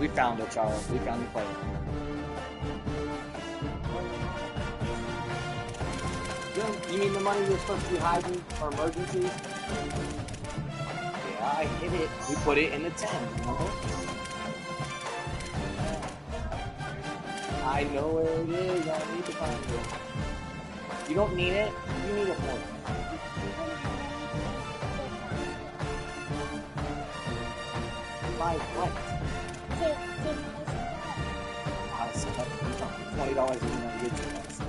We found it, Charles. We found the plate. You mean the money we were supposed to be hiding for emergencies? Yeah, I hid it. We put it in the tent, remember? I know where it is. I need to find it. You don't need it. You need it more. Buy what? $20 isn't gonna get you this.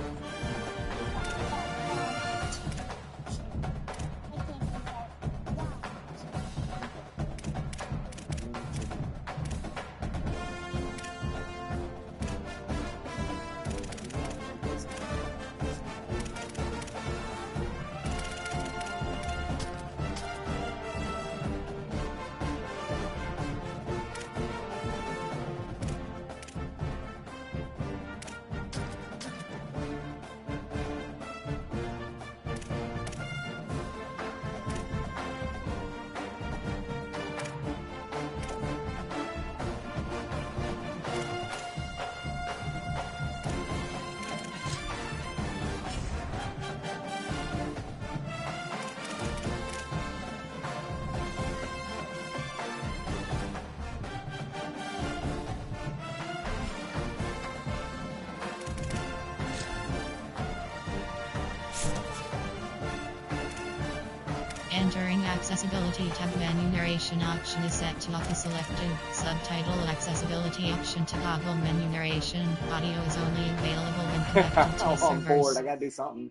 Entering accessibility tab menu narration option is set to auto selected. Subtitle accessibility option to toggle menu narration. Audio is only available when connected to I'm servers. bored. I gotta do something.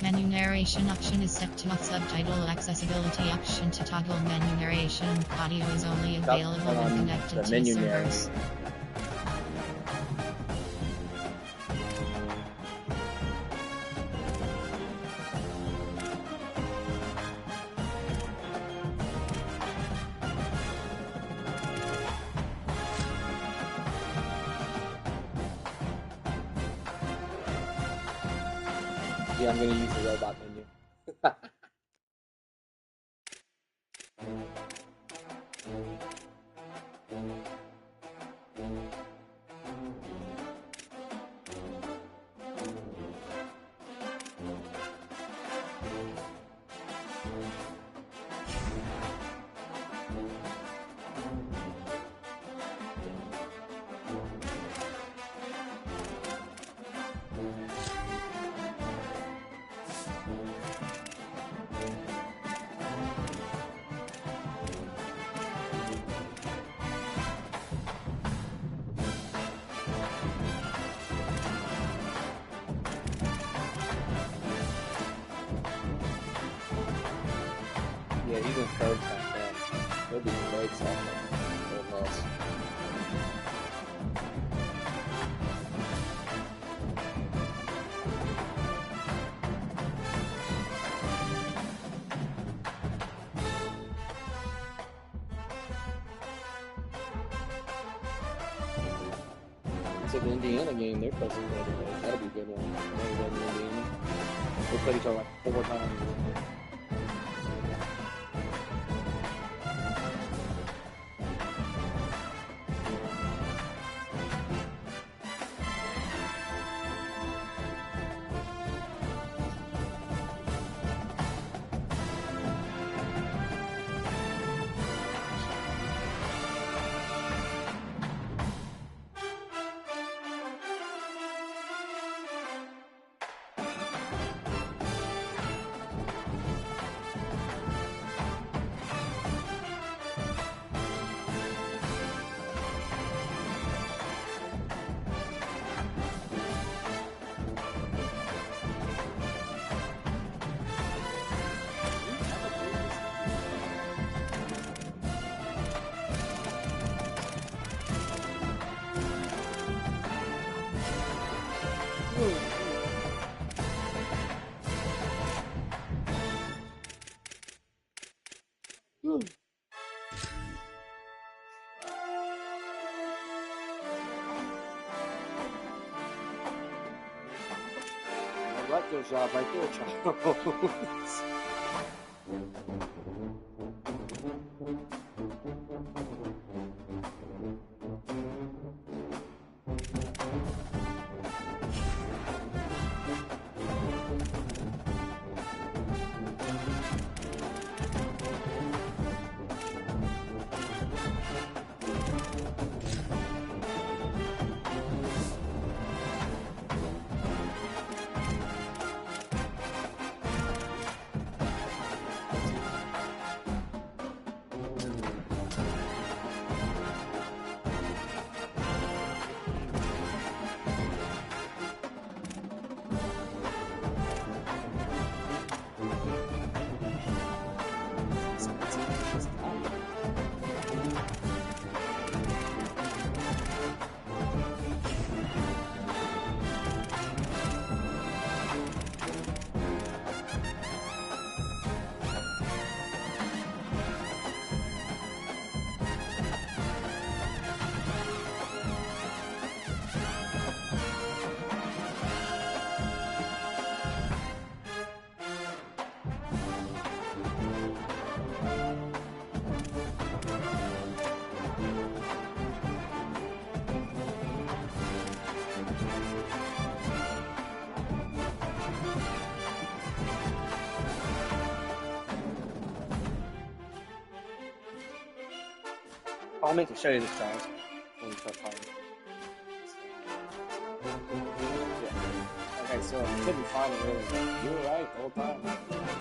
Menu narration option is set to off. Subtitle accessibility option to toggle menu narration. Audio is only available when connected to servers. Yeah, I'm gonna use the robot menu. Yeah, he's in curve back there. He'll be great something. It's an Indiana game. They're supposed to play today. That'll be a good one. Indiana. They played each other like 4 times. That good job right there, Charles. I meant to show you this, Charles. When we start playing. Yeah. Okay, so I couldn't find it really. You were right the whole time.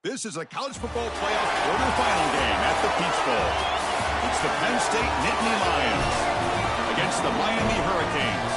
This is a college football playoff quarterfinal game at the Peach Bowl. It's the Penn State Nittany Lions against the Miami Hurricanes.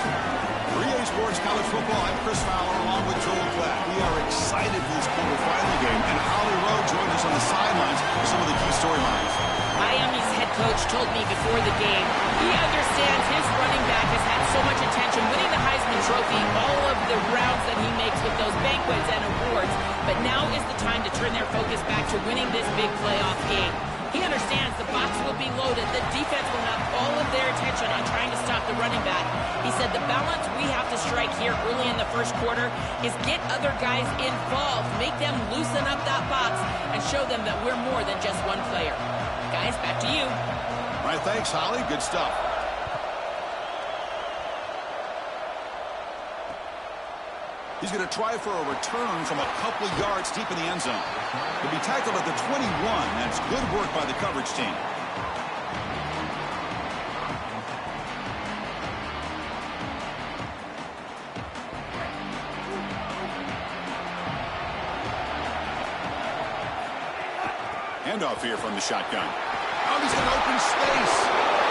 For EA Sports College Football, I'm Chris Fowler along with Joel Klatt. We are excited for this quarterfinal game, and Holly Rowe joined us on the sidelines for some of the key storylines. Miami's head coach told me before the game he understands his running back has had so much attention winning the Heisman Trophy, all of the rounds that he makes with those banquets and awards, but now is the time to turn their focus back to winning this big playoff game. He understands the box will be loaded, the defense will have all of their attention on trying to stop the running back. He said the balance we have to strike here early in the first quarter is get other guys involved, make them loosen up that box, and show them that we're more than just one player. Guys, back to you. All right, thanks, Holly. Good stuff. He's going to try for a return from a couple of yards deep in the end zone. He'll be tackled at the 21. That's good work by the coverage team. Handoff here from the shotgun. Out he's got open space.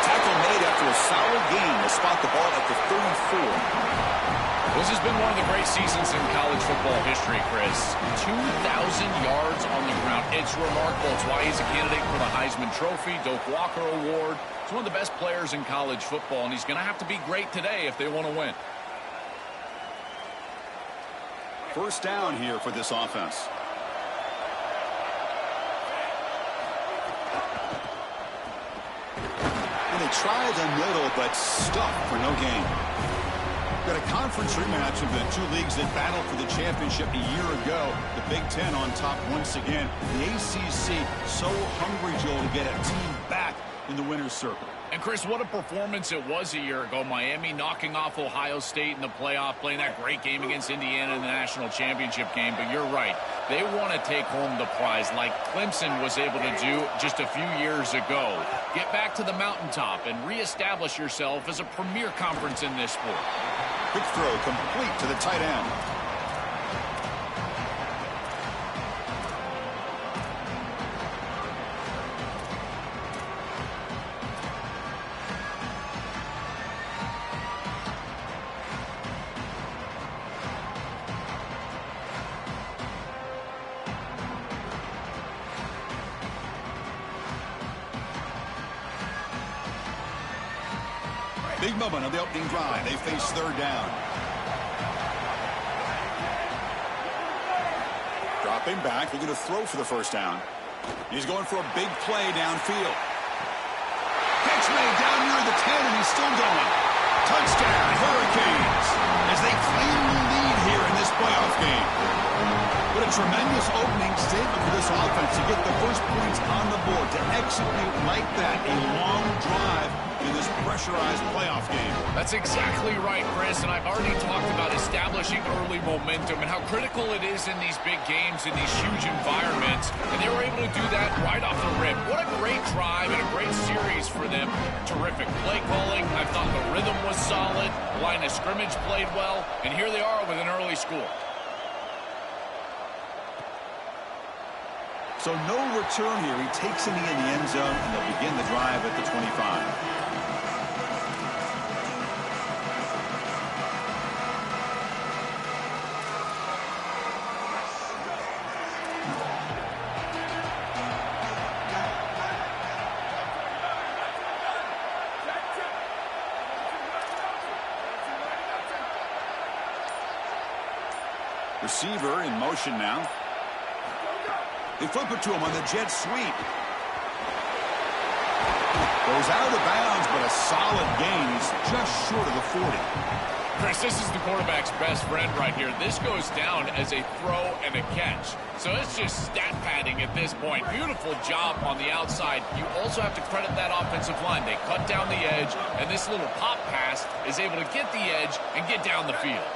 Tackle made after a solid gain to spot the ball at the 34. This has been one of the great seasons in college football history, Chris. 2,000 yards on the ground. It's remarkable. It's why he's a candidate for the Heisman Trophy, Doak Walker Award. He's one of the best players in college football, and he's going to have to be great today if they want to win. First down here for this offense. And they tried the middle, but stuffed for no gain. Got a conference rematch of the two leagues that battled for the championship a year ago. The Big Ten on top once again. The ACC so hungry, Joel, to get a team back in the winner's circle. And, Chris, what a performance it was a year ago. Miami knocking off Ohio State in the playoff, playing that great game against Indiana in the national championship game. But you're right. They want to take home the prize like Clemson was able to do just a few years ago. Get back to the mountaintop and reestablish yourself as a premier conference in this sport. Quick throw complete to the tight end. Big moment of the opening drive. They face third down. Dropping back. They're going to throw for the first down. He's going for a big play downfield. Catch made down near the 10, and he's still going. Touchdown, Hurricanes, as they claim the lead here in this playoff game. What a tremendous opening statement for this offense to get the first points on the board, to execute like that, a long drive in this pressurized playoff game. That's exactly right, Chris, and I've already talked about establishing early momentum and how critical it is in these big games, in these huge environments, and they were able to do that right off the rip. What a great drive and a great series for them. Terrific play calling. I thought the rhythm was solid. The line of scrimmage played well, and here they are with an early score. So no return here. He takes it in the end zone, and they'll begin the drive at the 25. Receiver in motion now. They flip it to him on the jet sweep. Goes out of bounds, but a solid gain. He's just short of the 40. Chris, this is the quarterback's best friend right here. This goes down as a throw and a catch. So it's just stat padding at this point. Beautiful job on the outside. You also have to credit that offensive line. They cut down the edge, and this little pop pass is able to get the edge and get down the field.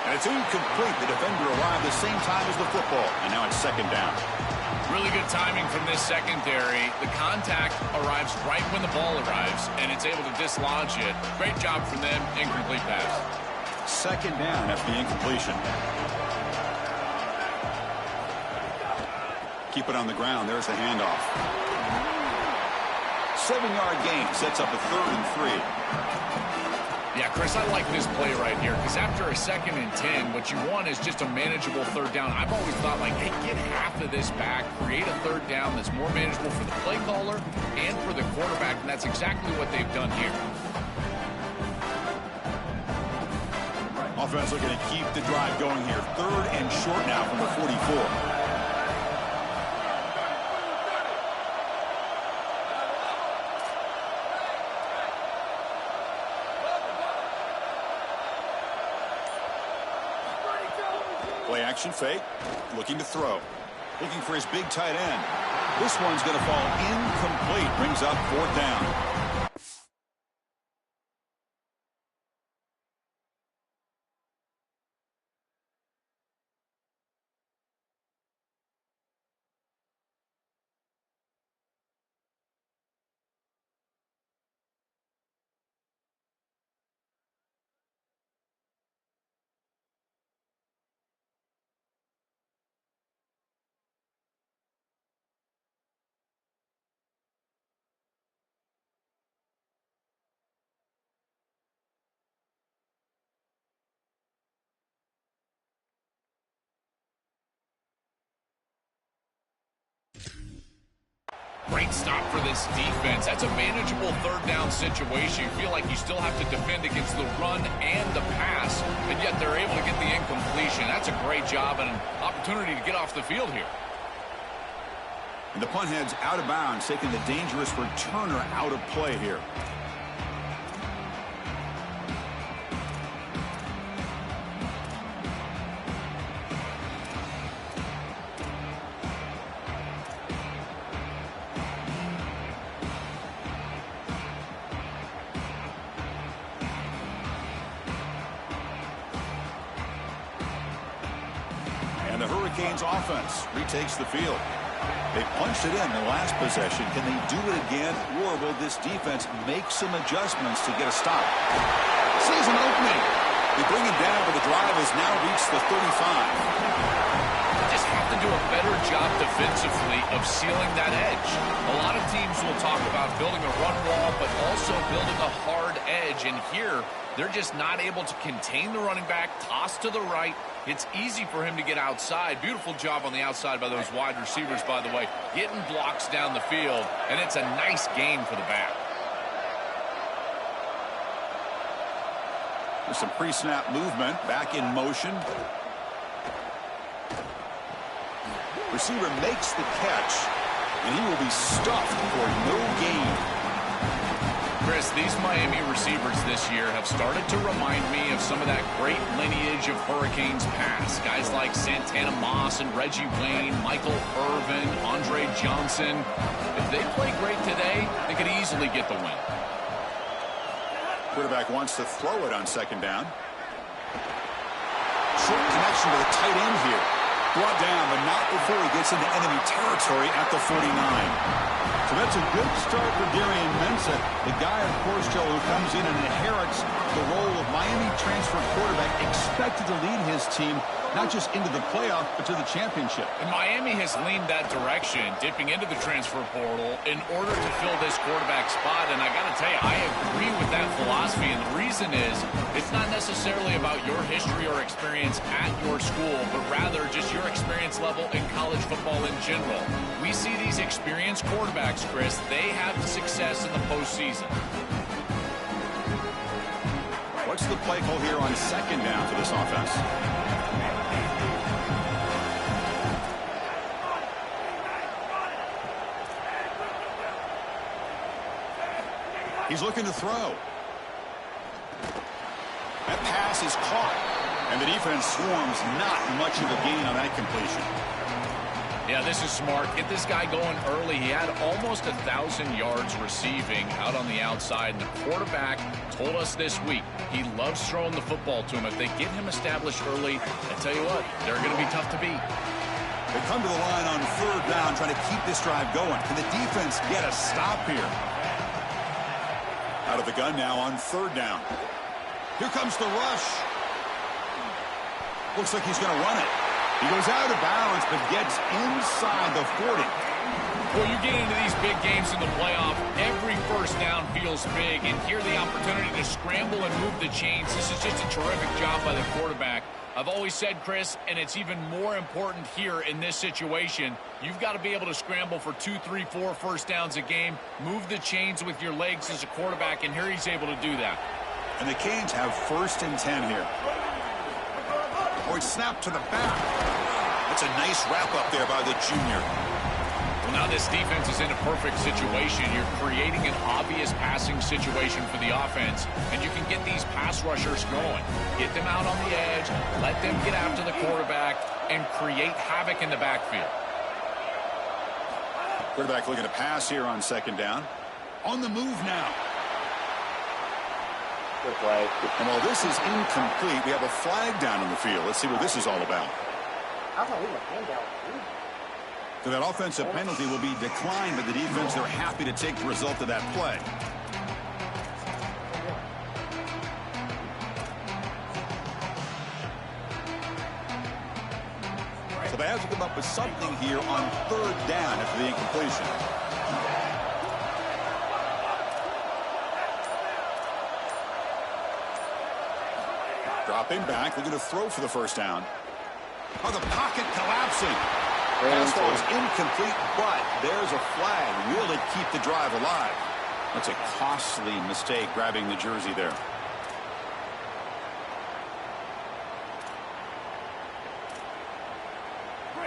And it's incomplete. The defender arrived the same time as the football. And now it's second down. Really good timing from this secondary. The contact arrives right when the ball arrives, and it's able to dislodge it. Great job from them. Incomplete pass. Second down after the incompletion. Keep it on the ground. There's the handoff. 7-yard gain sets up a 3rd and 3. Yeah, Chris, I like this play right here because after a 2nd and 10, what you want is just a manageable 3rd down. I've always thought, like, hey, get half of this back, create a 3rd down that's more manageable for the play caller and for the quarterback, and that's exactly what they've done here. Offense looking to keep the drive going here. 3rd and short now from the 44. Play action fake, looking to throw, looking for his big tight end. This one's going to fall incomplete, brings up 4th down. Great stop for this defense. That's a manageable 3rd down situation. You feel like you still have to defend against the run and the pass, and yet they're able to get the incompletion. That's a great job and an opportunity to get off the field here. And the punt heads out of bounds, taking the dangerous returner out of play here. And the Hurricanes offense retakes the field. They punched it in the last possession. Can they do it again, or will this defense make some adjustments to get a stop? Sees an opening. They bring it down, but the drive has now reached the 35. Just have to do a better job defensively of sealing that edge. A lot of teams will talk about building a run wall, but also building a hard edge. And here, they're just not able to contain the running back, toss to the right. It's easy for him to get outside. Beautiful job on the outside by those wide receivers, by the way, getting blocks down the field. And it's a nice gain for the back. There's some pre-snap movement, back in motion. Receiver makes the catch, and he will be stuffed for no gain. Chris, these Miami receivers this year have started to remind me of some of that great lineage of Hurricanes past. Guys like Santana Moss and Reggie Wayne, Michael Irvin, Andre Johnson. If they play great today, they could easily get the win. Quarterback wants to throw it on 2nd down. Short connection to the tight end here. Brought down, but not before he gets into enemy territory at the 49. So that's a good start for Darian Mensah. The guy, of course, Joe, who comes in and inherits the role of Miami transfer quarterback, expected to lead his team not just into the playoff, but to the championship. And Miami has leaned that direction, dipping into the transfer portal in order to fill this quarterback spot. And I got to tell you, I agree with that philosophy. And the reason is it's not necessarily about your history or experience at your school, but rather just your experience level in college football in general. We see these experienced quarterbacks, Chris, they have success in the postseason. What's the play call here on 2nd down for this offense? He's looking to throw. That pass is caught, and the defense swarms not much of a gain on that completion. Yeah, this is smart. Get this guy going early. He had almost 1,000 yards receiving out on the outside, and the quarterback told us this week he loves throwing the football to him. If they get him established early, I tell you what, they're going to be tough to beat. They come to the line on third down, trying to keep this drive going. Can the defense get a stop here? Out of the gun now on third down. Here comes the rush. Looks like he's going to run it. He goes out of bounds, but gets inside the 40. Well, you get into these big games in the playoff, every first down feels big, and here the opportunity to scramble and move the chains. This is just a terrific job by the quarterback. I've always said, Chris, and it's even more important here in this situation, you've got to be able to scramble for 2, 3, 4 first downs a game, move the chains with your legs as a quarterback, and here he's able to do that. And the Canes have 1st and 10 here. Oh, it's snapped to the back. That's a nice wrap up there by the junior. Well, now this defense is in a perfect situation. You're creating an obvious passing situation for the offense, and you can get these pass rushers going. Get them out on the edge, let them get after the quarterback, and create havoc in the backfield. Quarterback looking to pass here on 2nd down. On the move now. Good flag. And while this is incomplete, we have a flag down on the field. Let's see what this is all about. So that offensive penalty will be declined by the defense. They're happy to take the result of that play. So they have to come up with something here on 3rd down after the incompletion. Dropping back, looking to throw for the 1st down. Oh, the pocket collapsing. Pass ball is incomplete, but there's a flag. Will it keep the drive alive? That's a costly mistake, grabbing the jersey there.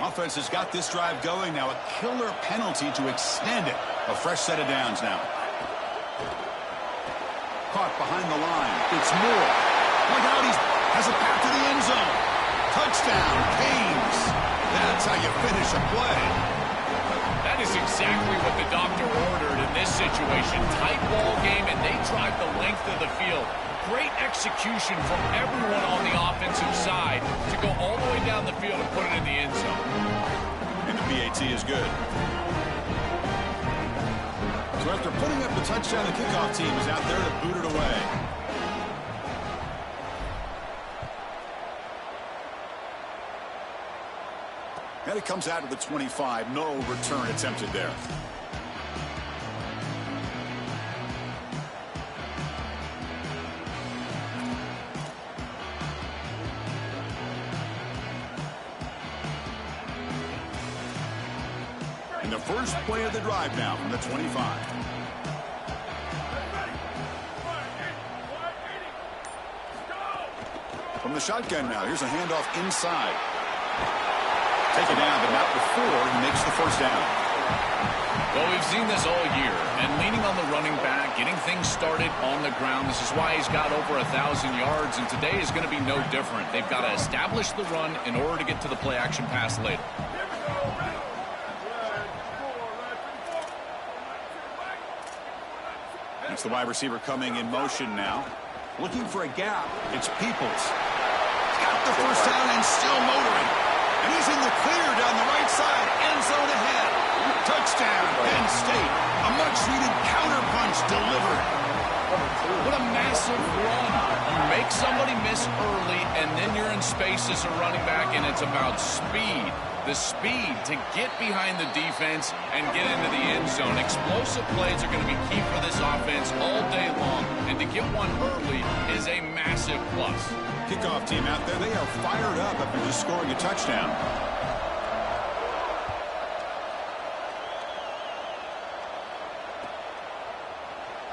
Offense has got this drive going now. A killer penalty to extend it. A fresh set of downs now. Caught behind the line. It's Moore. Look out, he has a path to the end zone. Touchdown, Canes. That's how you finish a play. That is exactly what the doctor ordered in this situation. Tight ball game, and they drive the length of the field. Great execution from everyone on the offensive side to go all the way down the field and put it in the end zone. And the PAT is good. So after putting up the touchdown, the kickoff team is out there to boot it away. And it comes out of the 25. No return attempted there. And the first play of the drive now from the 25. From the shotgun now, here's a handoff inside. Taken down, but not before he makes the 1st down. Well, we've seen this all year, and leaning on the running back, getting things started on the ground. This is why he's got over 1,000 yards, and today is going to be no different. They've got to establish the run in order to get to the play-action pass later. It's the wide receiver coming in motion now. Looking for a gap. It's Peoples. Got the 1st down and still motoring. And he's in the clear down the right side. End zone ahead. Touchdown, Penn State. A much-needed counterpunch delivered. What a massive run. You make somebody miss early, and then you're in space as a running back, and it's about speed. The speed to get behind the defense and get into the end zone. Explosive plays are going to be key for this offense all day long, and to get one early is a massive plus. Kickoff team out there, they are fired up after just scoring a touchdown.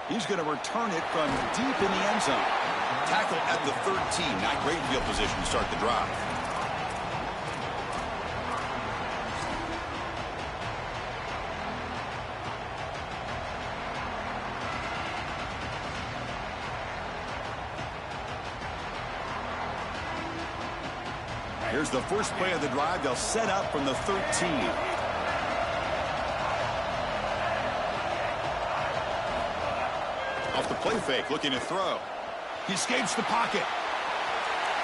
He's going to return it from deep in the end zone. Tackle at the 13. Not great field position to start the drive. Here's the first play of the drive. They'll set up from the 13. Off the play fake, looking to throw. He escapes the pocket.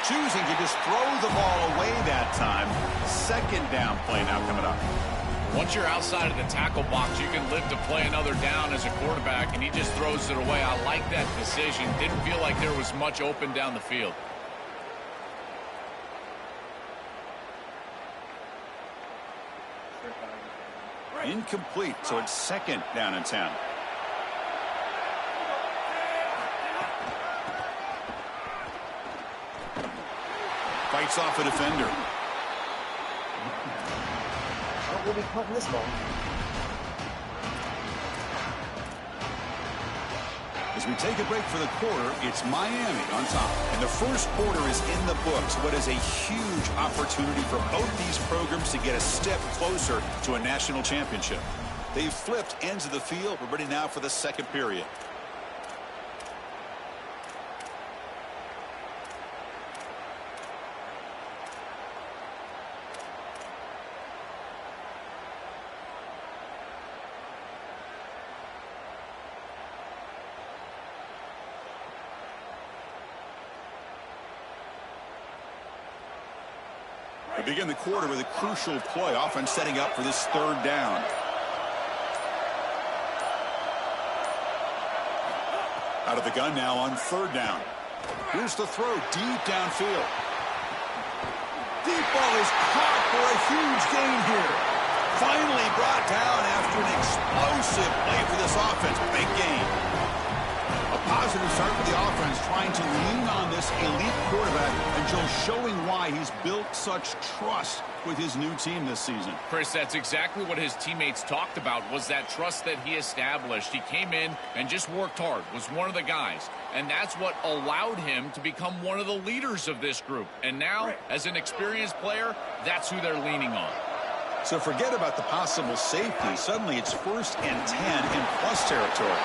choosing to just throw the ball away that time. Second down play now coming up. Once you're outside of the tackle box, you can live to play another down as a quarterback, and he just throws it away. I like that decision. Didn't feel like there was much open down the field. Incomplete, so it's second down and 10. Fights off a defender. We'll be punting this ball. As we take a break for the quarter, it's Miami on top. And the first quarter is in the books. What is a huge opportunity for both these programs to get a step closer to a national championship. They've flipped ends of the field. We're ready now for the second period. We begin the quarter with a crucial play, offense setting up for this third down. Out of the gun now on third down. Here's the throw deep downfield. Deep ball is caught for a huge gain here. Finally brought down after an explosive play for this offense. Big gain. A positive start for the offense, trying to lean on this elite quarterback until showing why he's built such trust with his new team this season. Chris, that's exactly what his teammates talked about, was that trust that he established. He came in and just worked hard, was one of the guys. And that's what allowed him to become one of the leaders of this group. And now, as an experienced player, that's who they're leaning on. So forget about the possible safety. Suddenly it's 1st and 10 in plus territory.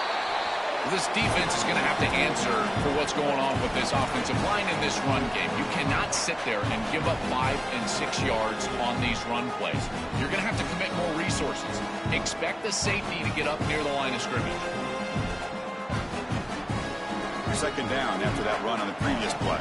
This defense is going to have to answer for what's going on with this offensive line in this run game. You cannot sit there and give up 5 and 6 yards on these run plays. You're going to have to commit more resources. Expect the safety to get up near the line of scrimmage. Second down after that run on the previous play.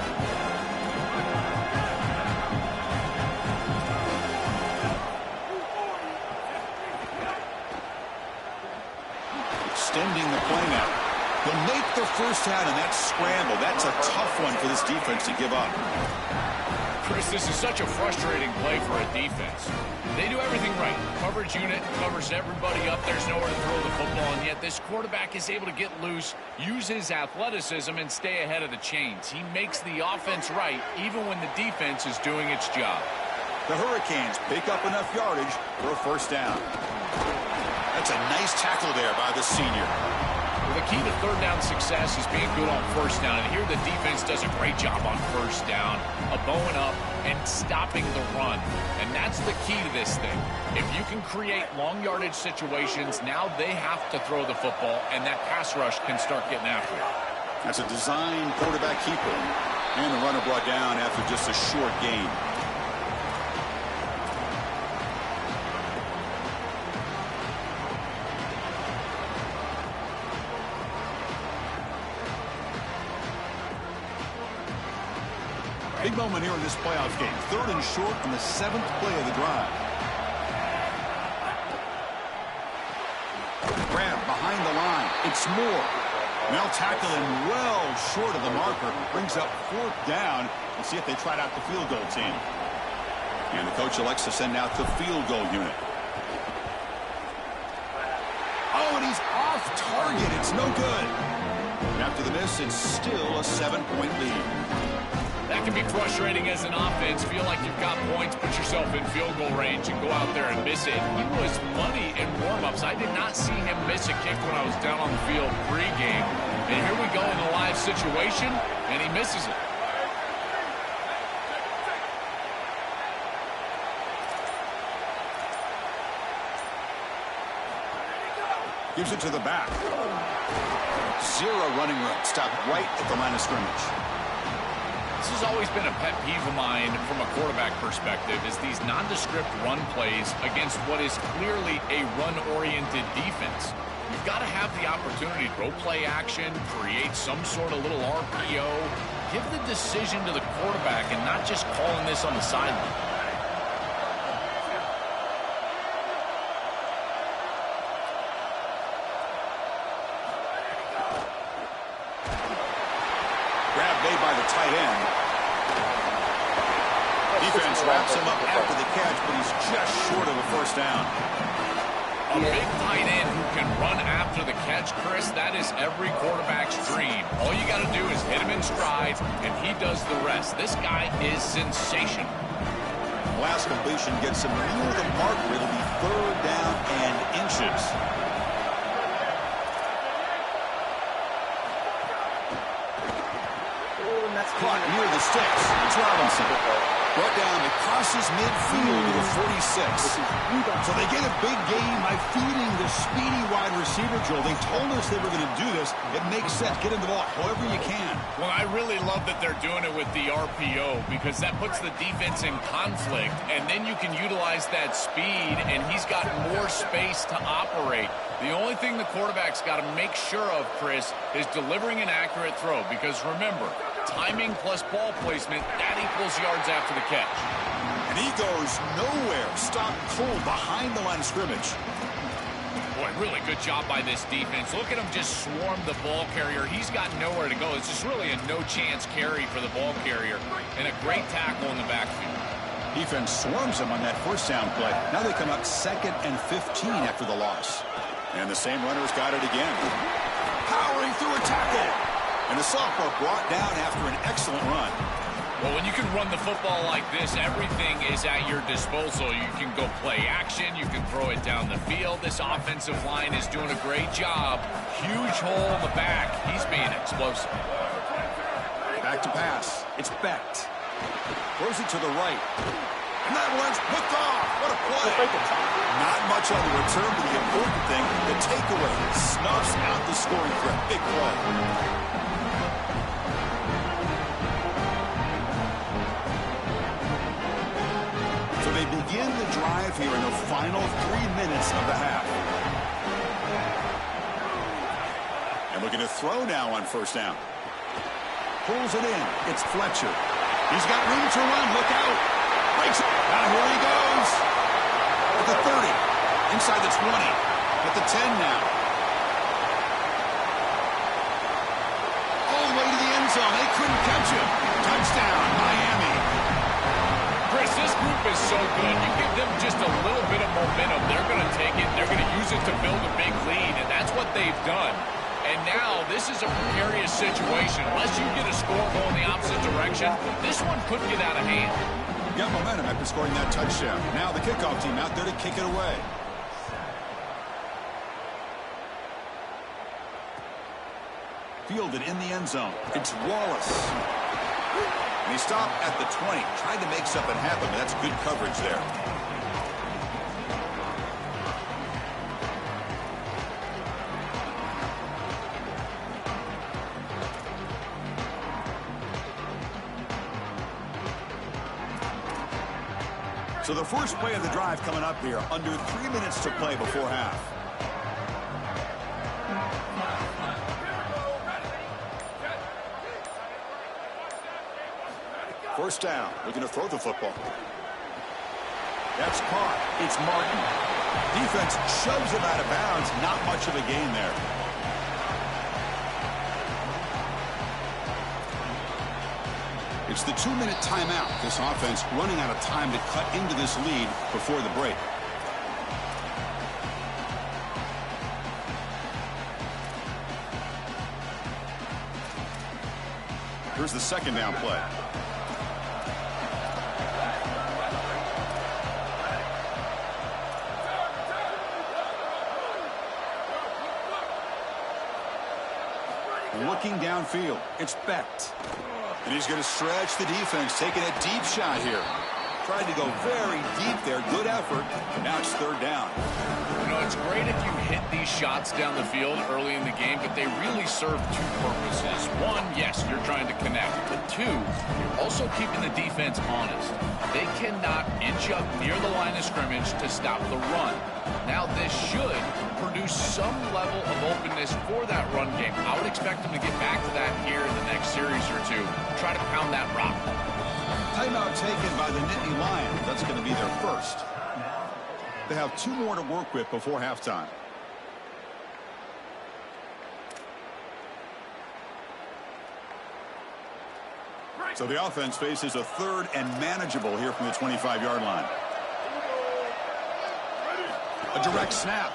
Extending the play now. He'll make the first down in that scramble. That's a tough one for this defense to give up. Chris, this is such a frustrating play for a defense. They do everything right. Coverage unit covers everybody up. There's nowhere to throw the football, and yet this quarterback is able to get loose, use his athleticism, and stay ahead of the chains. He makes the offense right, even when the defense is doing its job. The Hurricanes pick up enough yardage for a first down. That's a nice tackle there by the senior. Well, the key to third down success is being good on first down, and here the defense does a great job on first down, bowing up and stopping the run, and that's the key to this thing. If you can create long yardage situations, now they have to throw the football, and that pass rush can start getting after it. That's a design quarterback keeper, and the runner brought down after just a short gain. Big moment here in this playoff game. 3rd and short on the 7th play of the drive. Grab behind the line. It's Moore. Well tackled and well short of the marker. Brings up 4th down. We'll see if they tried out the field goal team. And the coach elects to send out the field goal unit. Oh, and he's off target. It's no good. And after the miss, it's still a 7-point lead. That can be frustrating as an offense. Feel like you've got points, put yourself in field goal range, and go out there and miss it. He was money in warm-ups. I did not see him miss a kick when I was down on the field pre-game. And here we go in the live situation, and he misses it. Gives it to the back. 0 running room. Stopped right at the line of scrimmage. This has always been a pet peeve of mine from a quarterback perspective, is these nondescript run plays against what is clearly a run-oriented defense. You've got to have the opportunity to throw play action, create some sort of little RPO, give the decision to the quarterback and not just calling this on the sideline. Grab made by the tight end. Defense wraps him up after the catch, but he's just short of a first down. A big tight end who can run after the catch, Chris, that is every quarterback's dream. All you got to do is hit him in stride, and he does the rest. This guy is sensational. Last completion gets him near the marker. It'll be third down and inches. Caught near the sticks. It's Robinson. Brought down, it crosses midfield to the 46. So they get a big game by feeding the speedy wide receiver, Joel. They told us they were going to do this. It makes sense. Get him the ball however you can. Well, I really love that they're doing it with the RPO because that puts the defense in conflict, and then you can utilize that speed, and he's got more space to operate. The only thing the quarterback's got to make sure of, Chris, is delivering an accurate throw because, remember, timing plus ball placement, that equals yards after the catch. And he goes nowhere. Stop cold behind the line of scrimmage. Boy, really good job by this defense. Look at him just swarm the ball carrier. He's got nowhere to go. It's just really a no-chance carry for the ball carrier. And a great tackle in the backfield. Defense swarms him on that first down play. Now they come up 2nd and 15 after the loss. And the same runner's got it again. Powering through a tackle. And the sophomore brought down after an excellent run. Well, when you can run the football like this, everything is at your disposal. You can go play action. You can throw it down the field. This offensive line is doing a great job. Huge hole in the back. He's being explosive. Back to pass. It's Becht. Throws it to the right. And that one's picked off. What a play. Not much on the return, but the important thing, the takeaway, snuffs out the scoring threat. Big play. So they begin the drive here in the final 3 minutes of the half. And looking to throw now on first down. Pulls it in. It's Fletcher. He's got room to run. Look out. Breaks it. Now here he goes. At the 30. Inside the 20. At the 10 now. All the way to the end zone. They couldn't catch him. Touchdown, Miami. Chris, this group is so good. You give them just a little bit of momentum. They're going to take it. They're going to use it to build a big lead, and that's what they've done. And now this is a precarious situation. Unless you get a score going the opposite direction, this one could get out of hand. Got momentum after scoring that touchdown. Now the kickoff team out there to kick it away. Fielded in the end zone. It's Wallace. And he stopped at the 20. Tried to make something happen, but that's good coverage there. So the first play of the drive coming up here. Under 3 minutes to play before half. First down. Looking to throw the football. That's caught. It's Martin. Defense shoves him out of bounds. Not much of a gain there. It's the 2-minute timeout. This offense running out of time to cut into this lead before the break. Here's the second down play. Looking downfield. It's Becht. And he's going to stretch the defense, taking a deep shot here. Tried to go very deep there. Good effort. Now it's third down. You know, it's great if you hit these shots down the field early in the game, but they really serve two purposes. One, yes, you're trying to connect, but two, you're also keeping the defense honest. They cannot inch up near the line of scrimmage to stop the run. Now, this should produce some level of openness for that run game. I would expect them to get back to that here in the next series or two. Try to pound that rock. Timeout taken by the Nittany Lions. That's going to be their first. They have 2 more to work with before halftime. So the offense faces a 3rd and manageable here from the 25-yard line. A direct snap.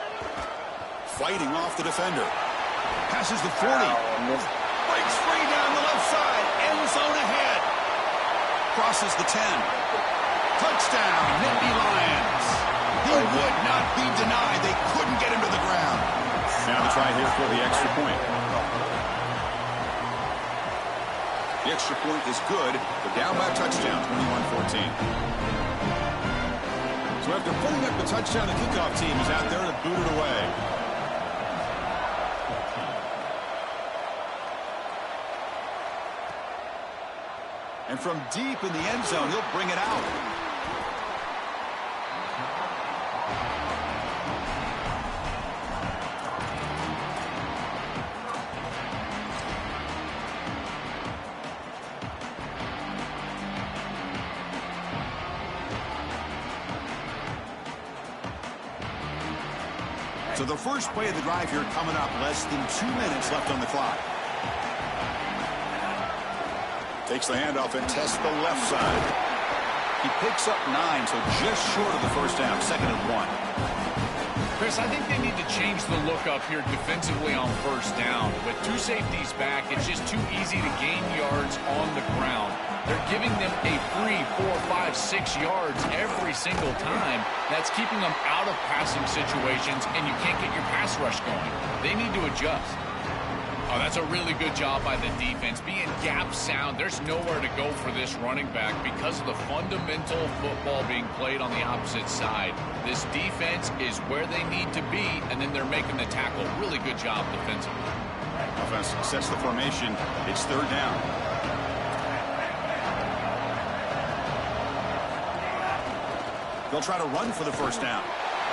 Fighting off the defender. Passes the 40. Breaks free down the left side. End zone ahead. Crosses the 10. Touchdown, Nittany Lions. He would not be denied. They couldn't get him to the ground. Now to try here for the extra point. The extra point is good. They're down by a touchdown, 21-14. So after putting up the touchdown, the kickoff team is out there to boot it away. And from deep in the end zone, he'll bring it out. So the first play of the drive here coming up, less than 2 minutes left on the clock. Takes the handoff and tests the left side. He picks up 9, so just short of the first down, 2nd and 1. Chris, I think they need to change the look up here defensively on first down. With 2 safeties back, it's just too easy to gain yards on the ground. They're giving them a free 4, 5, 6 yards every single time. That's keeping them out of passing situations, and you can't get your pass rush going. They need to adjust. Oh, that's a really good job by the defense. Being gap sound, there's nowhere to go for this running back because of the fundamental football being played on the opposite side. This defense is where they need to be, and then they're making the tackle. Really good job defensively. Offense sets the formation. It's 3rd down. They'll try to run for the first down.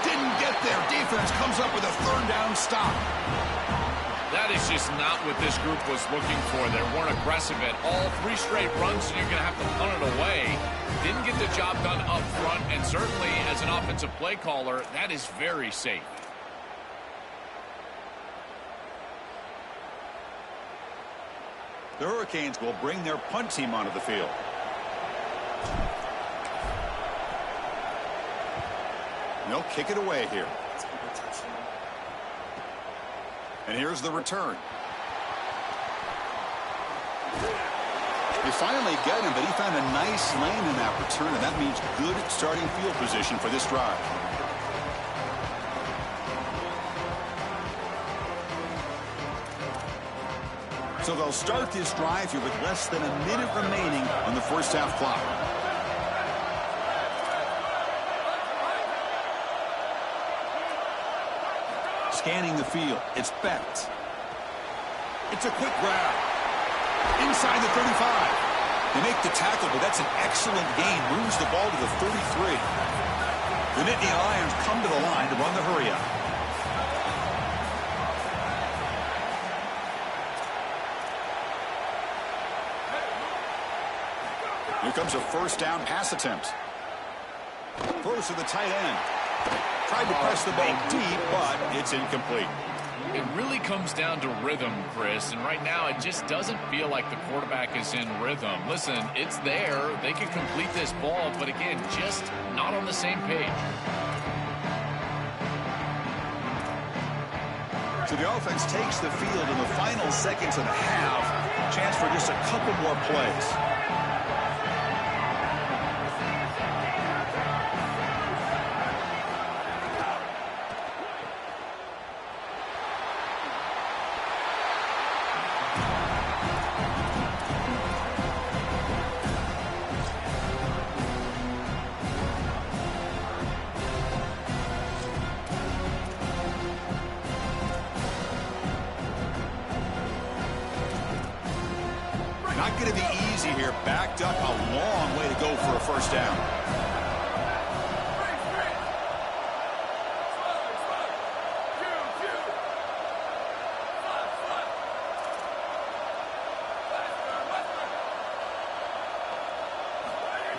Didn't get there. Defense comes up with a 3rd down stop. That is just not what this group was looking for. They weren't aggressive at all. 3 straight runs, so you're going to have to punt it away. Didn't get the job done up front, and certainly as an offensive play caller, that is very safe. The Hurricanes will bring their punt team onto the field. They'll kick it away here. And here's the return. They finally get him, but he found a nice lane in that return, and that means good starting field position for this drive. So they'll start this drive here with less than a minute remaining on the first half clock. Scanning the field. It's Becht. It's a quick grab. Inside the 35. They make the tackle, but that's an excellent gain. Moves the ball to the 33. The Nittany Lions come to the line to run the hurry-up. Here comes a first down pass attempt. Throws to the tight end. Tried to press the ball deep, but it's incomplete. It really comes down to rhythm, Chris, and right now it just doesn't feel like the quarterback is in rhythm. Listen, it's there. They can complete this ball, but again, just not on the same page. So the offense takes the field in the final seconds of the half. Chance for just a couple more plays. Not going to be easy here. Backed up, a long way to go for a first down.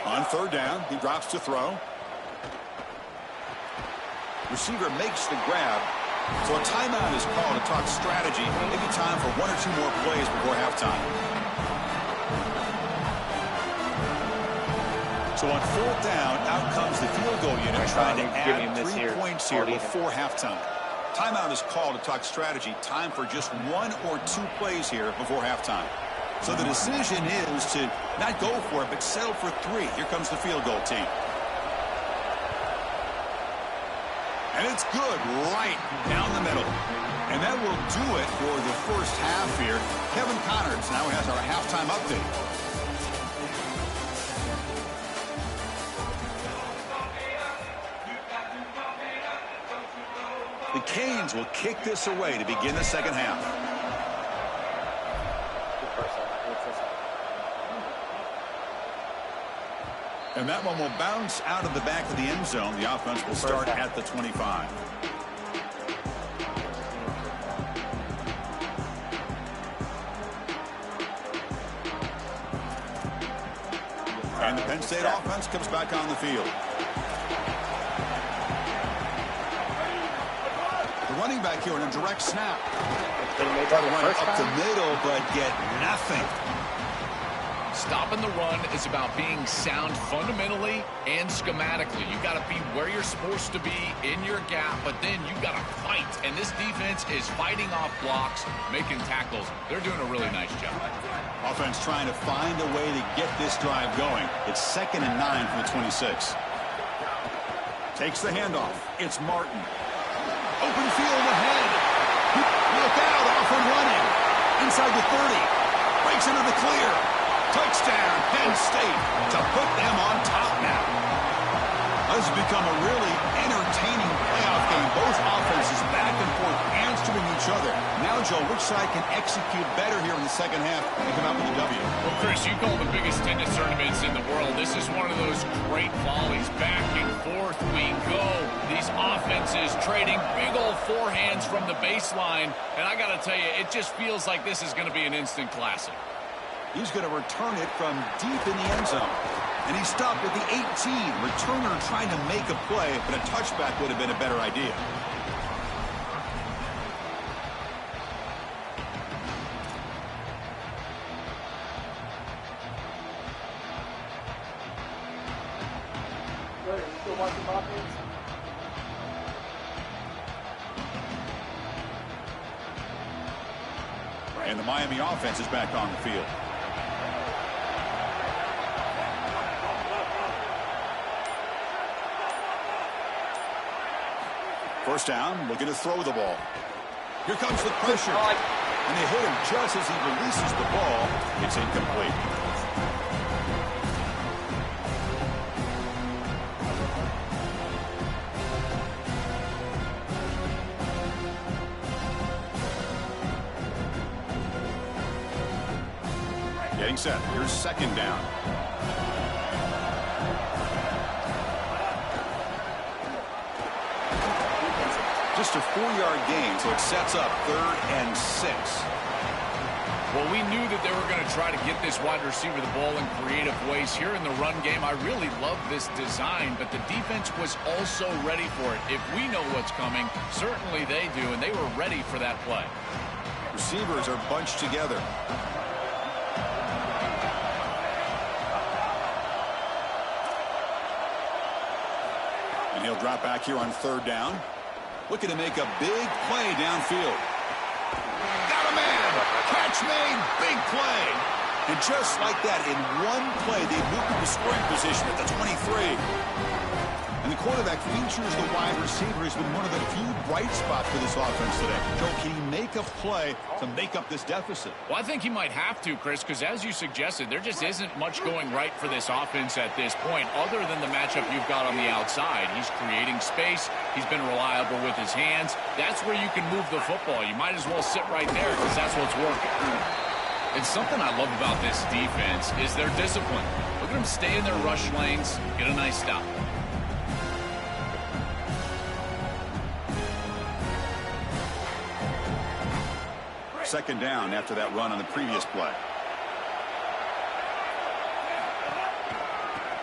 On third down, he drops to throw. Receiver makes the grab. So a timeout is called to talk strategy. Maybe time for 1 or 2 more plays before halftime. So on fourth down, out comes the field goal unit trying to add 3 points here before halftime. Timeout is called to talk strategy. Time for just 1 or 2 plays here before halftime. So the decision is to not go for it, but settle for 3. Here comes the field goal team. And it's good right down the middle. And that will do it for the first half here. Kevin Connors now has our halftime update. The Canes will kick this away to begin the second half. And that one will bounce out of the back of the end zone. The offense will start at the 25. And the Penn State offense comes back on the field. The running back here in a direct snap. Try to run it up the middle, but get nothing. Stopping the run is about being sound fundamentally and schematically. You got to be where you're supposed to be in your gap, but then you got to fight. And this defense is fighting off blocks, making tackles. They're doing a really nice job. Offense trying to find a way to get this drive going. It's 2nd and 9 from the 26. Takes the handoff. It's Martin. Open field ahead. Look out, off and running. Inside the 30. Breaks into the clear. Touchdown, Penn State, to put them on top now. This has become a really entertaining playoff game. Both offenses back and forth answering each other. Now, Joe, which side can execute better here in the second half and come out with a W? Well, Chris, you call the biggest tennis tournaments in the world. This is one of those great volleys. Back and forth we go. These offenses trading big old forehands from the baseline. And I got to tell you, it just feels like this is going to be an instant classic. He's going to return it from deep in the end zone. And he stopped at the 18. Returner trying to make a play, but a touchback would have been a better idea. And the Miami offense is back on the field. First down, looking to throw the ball. Here comes the pressure. And they hit him just as he releases the ball. It's incomplete. Getting set. Here's 2nd down. Just a 4-yard gain, so it sets up 3rd and 6. Well, we knew that they were going to try to get this wide receiver the ball in creative ways here in the run game. I really love this design, but the defense was also ready for it. If we know what's coming, certainly they do, and they were ready for that play. Receivers are bunched together. And he'll drop back here on 3rd down. Looking to make a big play downfield. Got a man. Catch made. Big play. And just like that, in one play, they moved into scoring position at the 23. And the quarterback features the wide receiver. He's been one of the few bright spots for this offense today. Joe, can he make a play to make up this deficit? Well, I think he might have to, Chris, because as you suggested, there just isn't much going right for this offense at this point, other than the matchup you've got on the outside. He's creating space. He's been reliable with his hands. That's where you can move the football. You might as well sit right there because that's what's working. And something I love about this defense is their discipline. Look at them stay in their rush lanes, get a nice stop. Second down after that run on the previous play.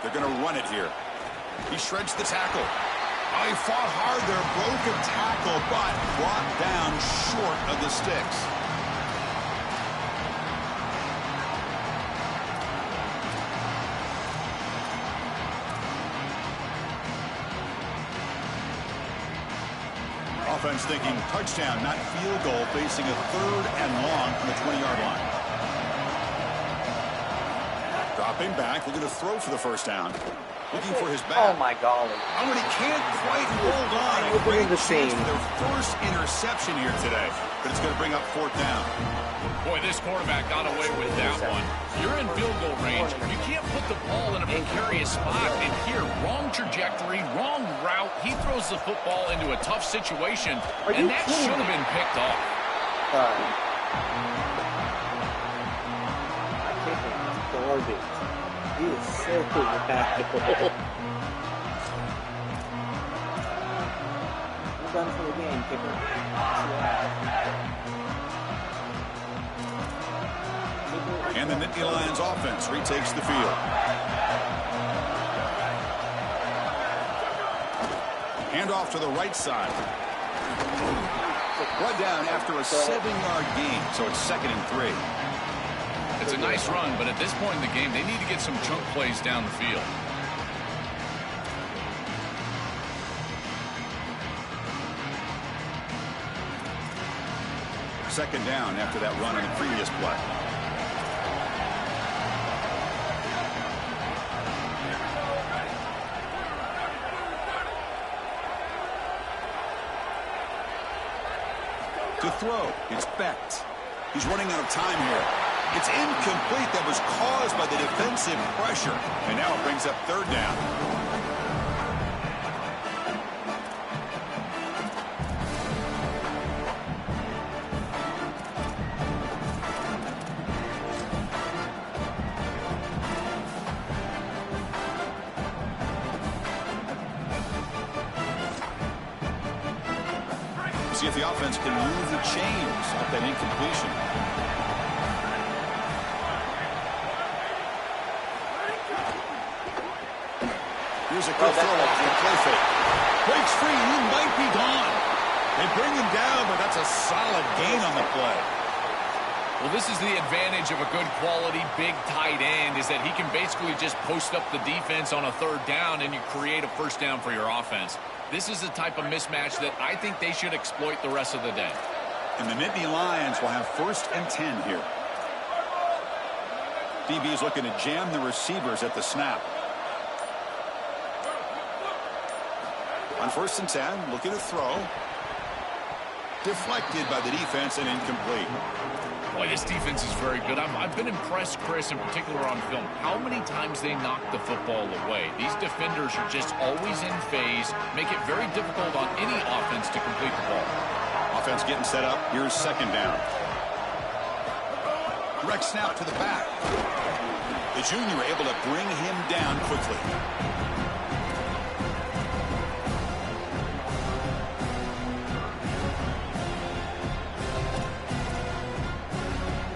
They're going to run it here. He shreds the tackle. Oh, he fought hard there, broke a tackle, but brought down short of the sticks. Offense thinking touchdown, not field goal, facing a 3rd and long from the 20-yard line. Dropping back, looking to throw for the first down. Looking for his back. Oh my golly. Oh, and he can't quite hold on. A great chance for their first interception here today. But it's going to bring up 4th down. Boy, this quarterback got away with that one. You're in field goal range. You can't put the ball in a precarious spot. And here, wrong trajectory, wrong route. He throws the football into a tough situation. And that should have been picked off. I think it's garbage. He is so bad. We're done for the game, kicker. And the Nittany Lions offense retakes the field. Hand off to the right side. Brought down after a 7-yard gain, so it's 2nd and 3. It's a nice run, but at this point in the game, they need to get some chunk plays down the field. Second down after that run on the previous play. To throw, it's Becht. He's running out of time here. It's incomplete. That was caused by the defensive pressure. And now it brings up 3rd down. See if the offense can move the chains off that incompletion. Here's a quick throw off the play fake. Breaks free. He might be gone. They bring him down, but that's a solid gain on the play. Well, this is the advantage of a good quality big tight end, is that he can basically just post up the defense on a 3rd down and you create a 1st down for your offense. This is the type of mismatch that I think they should exploit the rest of the day. And the Nittany Lions will have 1st and 10 here. DB is looking to jam the receivers at the snap. On 1st and 10, looking to throw. Deflected by the defense and incomplete. Boy, this defense is very good. I've been impressed, Chris, in particular on film, how many times they knock the football away. These defenders are just always in phase, make it very difficult on any offense to complete the ball. Offense getting set up. Here's 2nd down. Direct snap to the back. The junior able to bring him down quickly.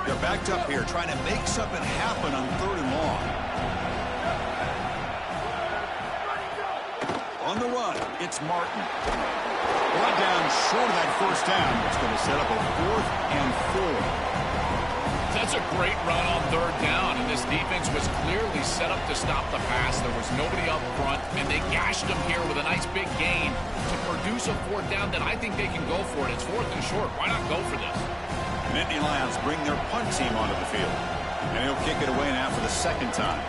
They're backed up here, trying to make something happen on 3rd and long. On the run, it's Martin. Brought down short of that 1st down. It's going to set up a 4th and 4. That's a great run on 3rd down, and this defense was clearly set up to stop the pass. There was nobody up front, and they gashed them here with a nice big gain to produce a 4th down that I think they can go for it. It's 4th and short. Why not go for this? Nittany Lions bring their punt team onto the field. And he'll kick it away now for the 2nd time.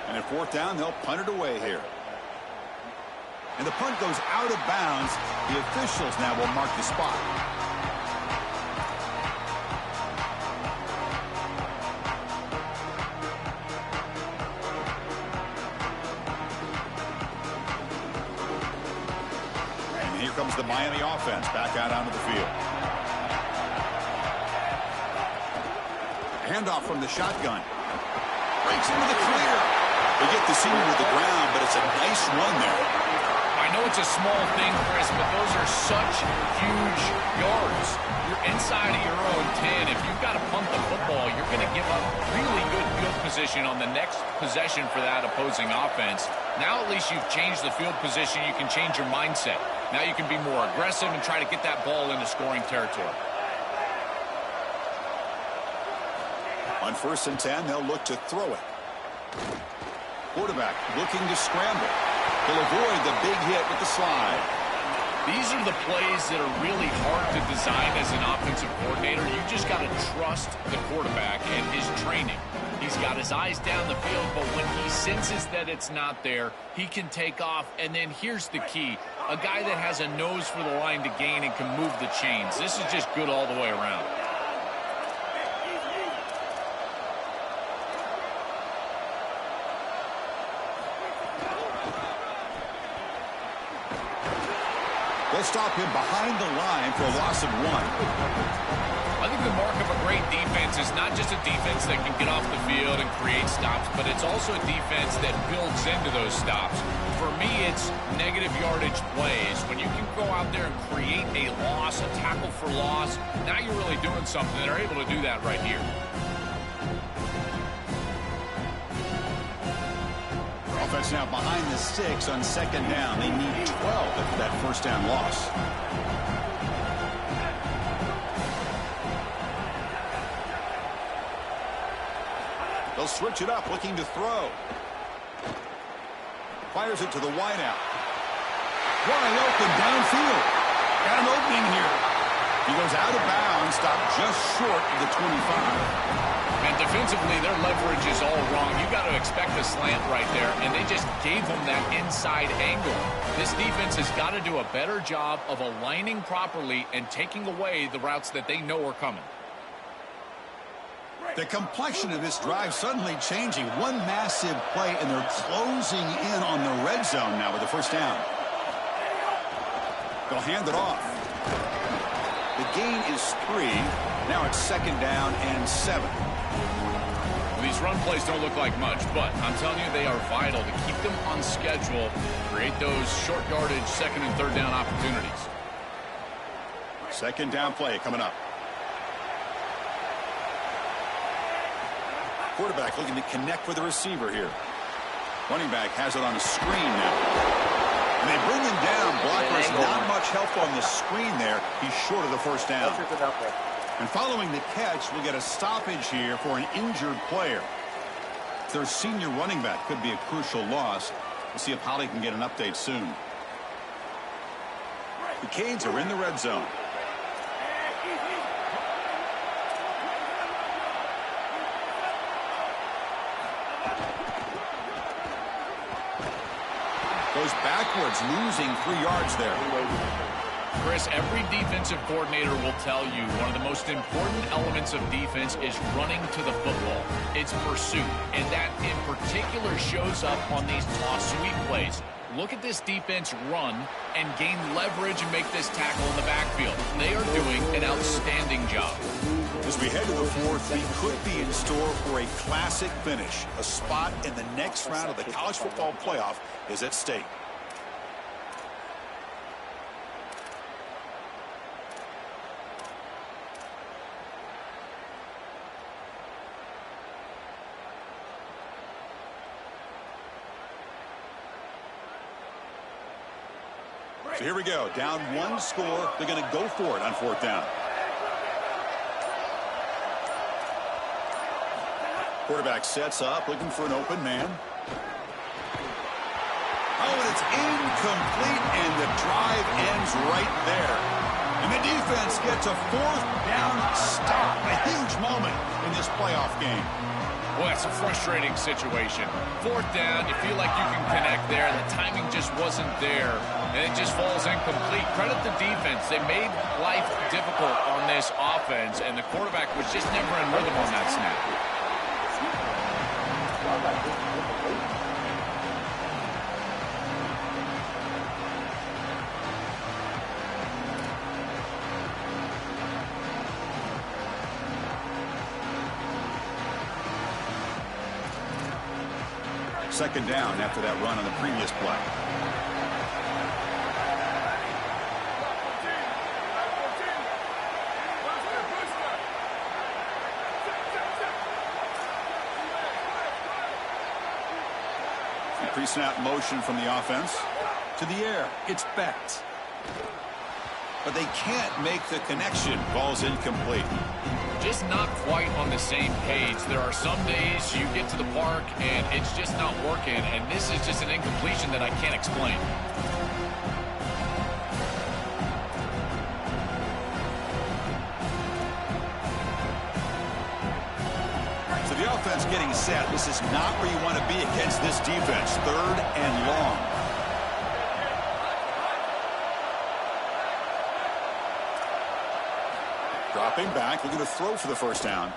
And at 4th down, they'll punt it away here. And the punt goes out of bounds. The officials now will mark the spot. comes the Miami offense back out onto the field. Handoff from the shotgun. Breaks into the clear. They get the senior to the ground, but it's a nice run there. I know it's a small thing, Chris, but those are such huge yards. You're inside of your own 10. If you've got to punt the football, you're going to give up really good field position on the next possession for that opposing offense. Now at least you've changed the field position. You can change your mindset. Now you can be more aggressive and try to get that ball into scoring territory. On 1st and 10, they'll look to throw it. Quarterback looking to scramble. He'll avoid the big hit with the slide. These are the plays that are really hard to design as an offensive coordinator. You just got to trust the quarterback and his training. He's got his eyes down the field, but when he senses that it's not there, he can take off. And then here's the key. A guy that has a nose for the line to gain and can move the chains. This is just good all the way around. They'll stop him behind the line for a loss of 1. I think the mark of a great defense is not just a defense that can get off the field and create stops, but it's also a defense that builds into those stops. For me, it's negative yardage plays. When you can go out there and create a loss, a tackle for loss, now you're really doing something. They're able to do that right here. Offense now behind the 6 on 2nd down. They need 12 after that 1st down loss. They'll switch it up, looking to throw. Fires it to the wideout. Wide open downfield. Got an opening here. He goes out of bounds, stopped just short of the 25. And defensively, their leverage is all wrong. You got to expect a slant right there, and they just gave them that inside angle. This defense has got to do a better job of aligning properly and taking away the routes that they know are coming. The complexion of this drive suddenly changing. One massive play, and they're closing in on the red zone now with the 1st down. They'll hand it off. The gain is 3. Now it's 2nd down and 7. These run plays don't look like much, but I'm telling you, they are vital to keep them on schedule, create those short yardage 2nd and 3rd down opportunities. 2nd down play coming up. Quarterback looking to connect with the receiver here. Running back has it on a screen now. And they bring him down. Blockers not much help on the screen there. He's short of the 1st down. And following the catch, we'll get a stoppage here for an injured player. Their senior running back could be a crucial loss. We'll see if Holly can get an update soon. The Canes are in the red zone. Goes backwards, losing 3 yards there. Chris, every defensive coordinator will tell you one of the most important elements of defense is running to the football. It's pursuit, and that in particular shows up on these toss sweep plays. Look at this defense run and gain leverage and make this tackle in the backfield. They are doing an outstanding job. As we head to the 4th, he could be in store for a classic finish. A spot in the next round of the college football playoff is at stake. So here we go. Down 1 score. They're going to go for it on 4th down. Quarterback sets up, looking for an open man. Oh, and it's incomplete, and the drive ends right there. And the defense gets a 4th down stop. A huge moment in this playoff game. Well, it's a frustrating situation. 4th down, you feel like you can connect there. The timing just wasn't there, and it just falls incomplete. Credit the defense. They made life difficult on this offense, and the quarterback was just never in rhythm on that snap. Second down after that run on the previous play. Pre-snap motion from the offense. To the air. It's Becht. But they can't make the connection. Ball's incomplete. Just not quite on the same page. There are some days you get to the park and it's just not working, and this is just an incompletion that I can't explain. So the offense getting set. This is not where you want to be against this defense. Third and long. Dropping back, looking to throw for the first down.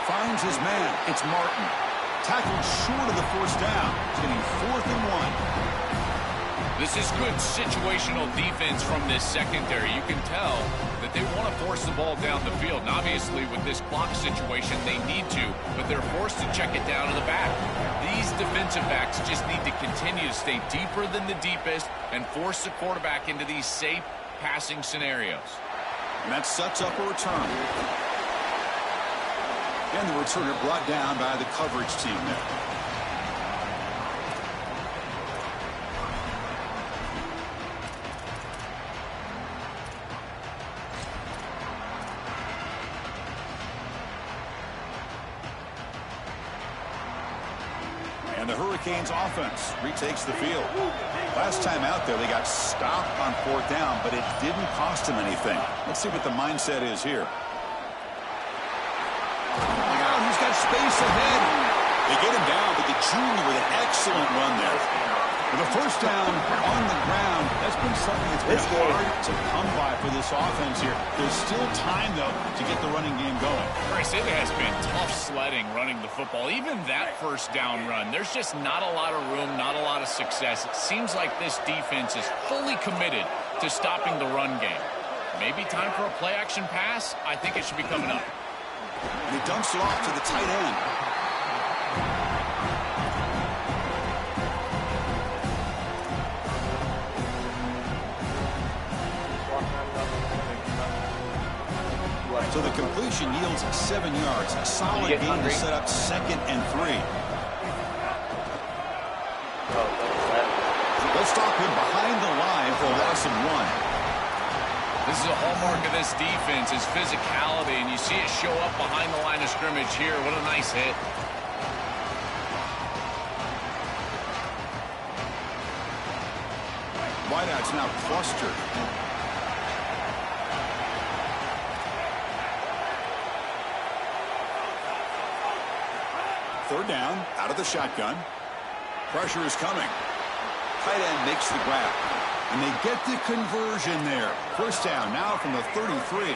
Finds his man. It's Martin. Tackled short of the first down. It's getting 4th and 1. This is good situational defense from this secondary. You can tell that they want to force the ball down the field. And obviously, with this clock situation, they need to, but they're forced to check it down to the back. These defensive backs just need to continue to stay deeper than the deepest and force the quarterback into these safe passing scenarios. And that sets up a return. And the returner brought down by the coverage team there. And the Hurricanes offense retakes the field. Last time out there, they got stopped on 4th down, but it didn't cost them anything. Let's see what the mindset is here. Look out, he's got space ahead. They get him down, but the junior with an excellent run there. With a first down on the ground, that's been something that's been hard to come by for this offense here. There's still time, though, to get the running game going. Chris, it has been tough sledding running the football. Even that first down run, there's just not a lot of room, not a lot of success. It seems like this defense is fully committed to stopping the run game. Maybe time for a play-action pass? I think it should be coming up. And he dumps it off to the tight end. So the completion yields 7 yards. A solid game to set up 2nd and 3. They'll stop him behind the line for a loss of 1. This is a hallmark of this defense, is physicality, and you see it show up behind the line of scrimmage here. What a nice hit. Wideouts now clustered. Third down, out of the shotgun. Pressure is coming. Tight end makes the grab. And they get the conversion there. First down now from the 33.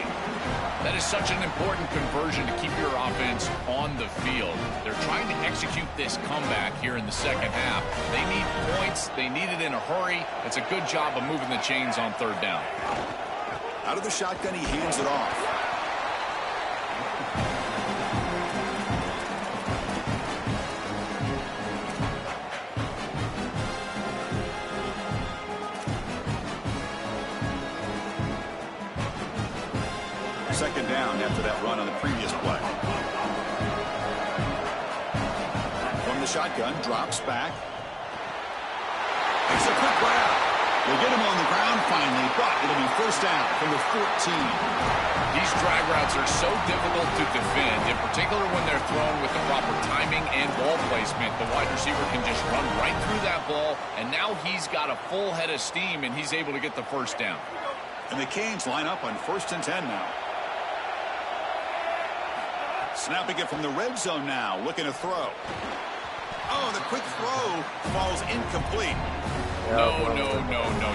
That is such an important conversion to keep your offense on the field. They're trying to execute this comeback here in the second half. They need points. They need it in a hurry. It's a good job of moving the chains on third down. Out of the shotgun, he hands it off. Second down after that run on the previous play. From the shotgun, drops back. It's a quick grab. They get him on the ground finally, but it'll be first down from the 14. These drag routes are so difficult to defend, in particular when they're thrown with the proper timing and ball placement. The wide receiver can just run right through that ball, and now he's got a full head of steam, and he's able to get the first down. And the Canes line up on 1st and 10 now. Snapping it from the red zone now, looking to throw. Oh, the quick throw falls incomplete. No.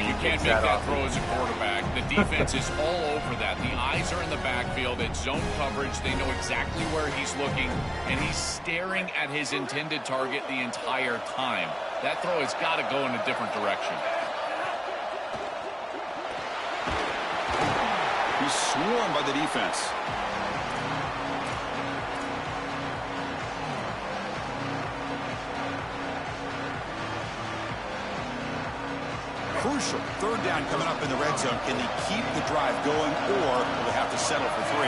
You can't make that throw as a quarterback. The defense is all over that. The eyes are in the backfield. It's zone coverage. They know exactly where he's looking, and he's staring at his intended target the entire time. That throw has got to go in a different direction. He's swarmed by the defense. third down coming up in the red zone. Can they keep the drive going, or will they have to settle for 3?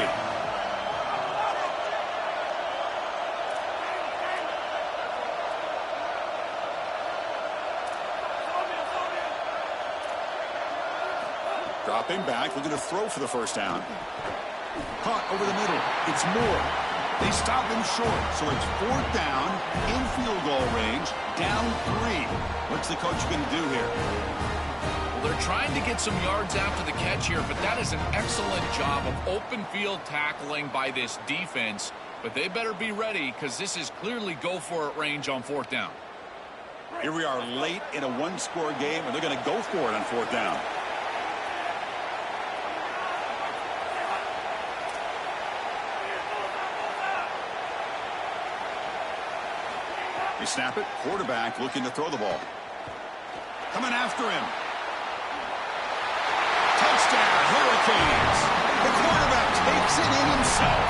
Dropping back, looking to throw for the first down. Caught over the middle. It's Moore. They stop him short, so it's 4th down, in field goal range, down 3. What's the coach going to do here? Well, they're trying to get some yards after the catch here, but that is an excellent job of open field tackling by this defense. But they better be ready, because this is clearly go-for-it range on 4th down. Here we are late in a one-score game, and they're going to go for it on 4th down. They snap it. Quarterback looking to throw the ball. Coming after him. Touchdown, Hurricanes. The quarterback takes it in himself.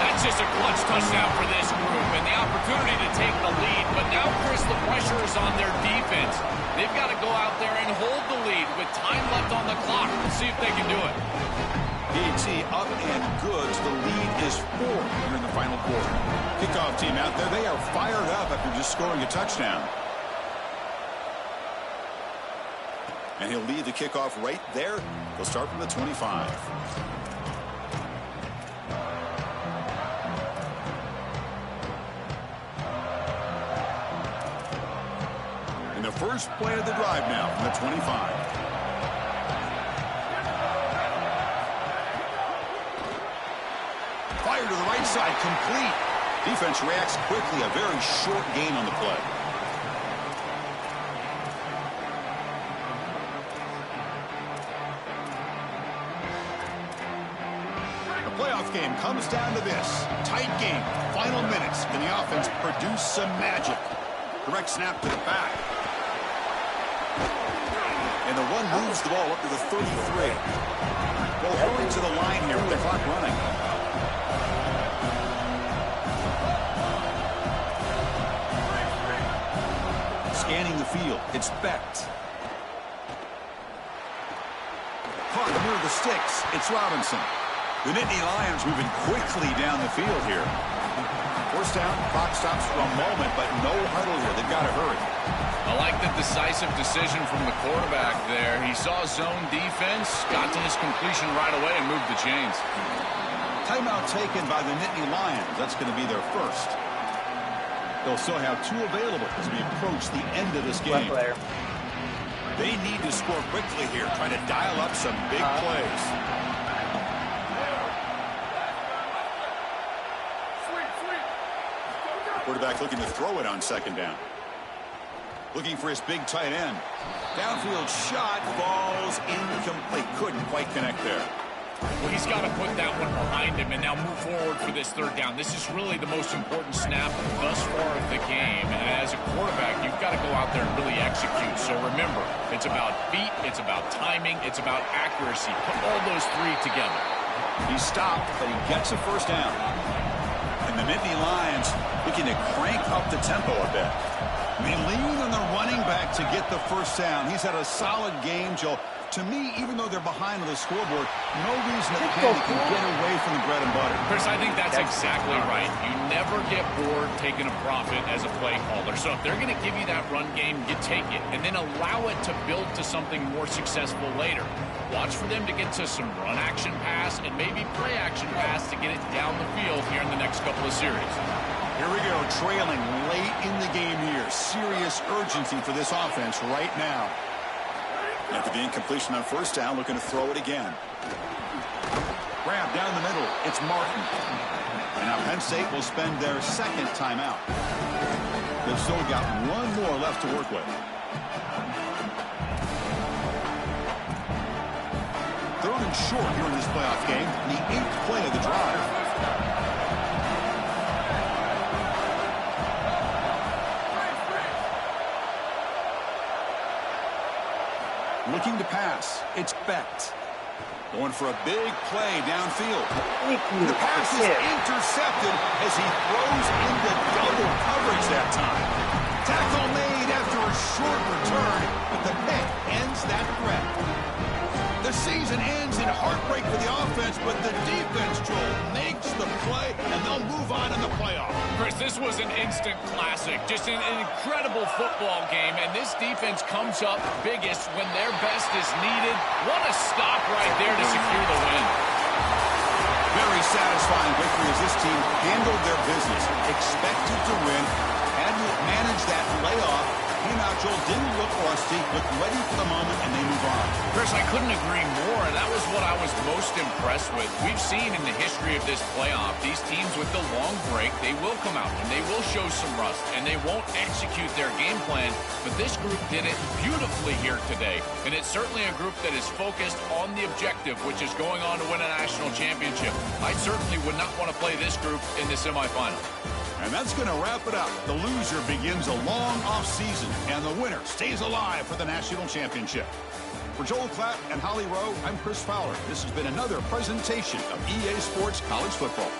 That's just a clutch touchdown for this group, and the opportunity to take the lead. But now, Chris, the pressure is on their defense. They've got to go out there and hold the lead with time left on the clock. Let's see if they can do it. PHC up and good. The lead is 4 here in the final quarter. Kickoff team out there. They are fired up after just scoring a touchdown. And he'll lead the kickoff right there. They'll start from the 25. And the first play of the drive now from the 25. Fire to the right side, complete. Defense reacts quickly. A very short gain on the play. The playoff game comes down to this. Tight game. Final minutes. Can the offense produce some magic? Direct snap to the back. And the one moves the ball up to the 33. They'll hurry to the line here with the clock running. Scanning the field. It's Becht. Caught near the sticks. It's Robinson. The Nittany Lions moving quickly down the field here. First down. Clock stops for a moment, but no huddle here. They've got to hurry. I like the decisive decision from the quarterback there. He saw zone defense, got to his completion right away, and moved the chains. Timeout taken by the Nittany Lions. That's going to be their first. They'll still have 2 available as we approach the end of this game. They need to score quickly here, trying to dial up some big plays. Quarterback looking to throw it on 2nd down. Looking for his big tight end. Downfield shot falls incomplete. Couldn't quite connect there. Well, he's got to put that one behind him and now move forward for this 3rd down. This is really the most important snap thus far of the game. And as a quarterback, you've got to go out there and really execute. So remember, it's about feet, it's about timing, it's about accuracy. Put all those 3 together. He stopped, but he gets a first down. And the Nittany Lions looking to crank up the tempo a bit. They lean on the running back to get the first down. He's had a solid game, Joe. To me, even though they're behind on the scoreboard, no reason that Candy can get away from the bread and butter. Chris, I think that's exactly right. You never get bored taking a profit as a play caller. So if they're going to give you that run game, you take it. And then allow it to build to something more successful later. Watch for them to get to some run action pass and maybe play action pass to get it down the field here in the next couple of series. Here we go, trailing late in the game here. Serious urgency for this offense right now. After the incompletion on first down, looking to throw it again. Grab down the middle. It's Martin. And now Penn State will spend their 2nd timeout. They've still got 1 more left to work with. Thrown in short here in this playoff game. The 8th play of the drive. Looking to pass. It's Becht. Going for a big play downfield. The pass is intercepted as he throws into double coverage that time. Tackle made after a short return, but the pick ends that threat. The season ends in heartbreak for the offense, but the defense, Joel, makes the play, and they'll move on in the playoff. Chris, this was an instant classic. Just an incredible football game, and this defense comes up biggest when their best is needed. What a stop right there to secure the win. Very satisfying victory as this team handled their business, expected to win, had to manage that playoff. Came out, Joel, didn't look rusty, looked ready for the moment, and they move on. Chris, I couldn't agree more. That was what I was most impressed with. We've seen in the history of this playoff, these teams with the long break, they will come out and they will show some rust, and they won't execute their game plan. But this group did it beautifully here today, and it's certainly a group that is focused on the objective, which is going on to win a national championship. I certainly would not want to play this group in the semifinal. And that's going to wrap it up. The loser begins a long off-season, and the winner stays alive for the national championship. For Joel Klatt and Holly Rowe, I'm Chris Fowler. This has been another presentation of EA Sports College Football.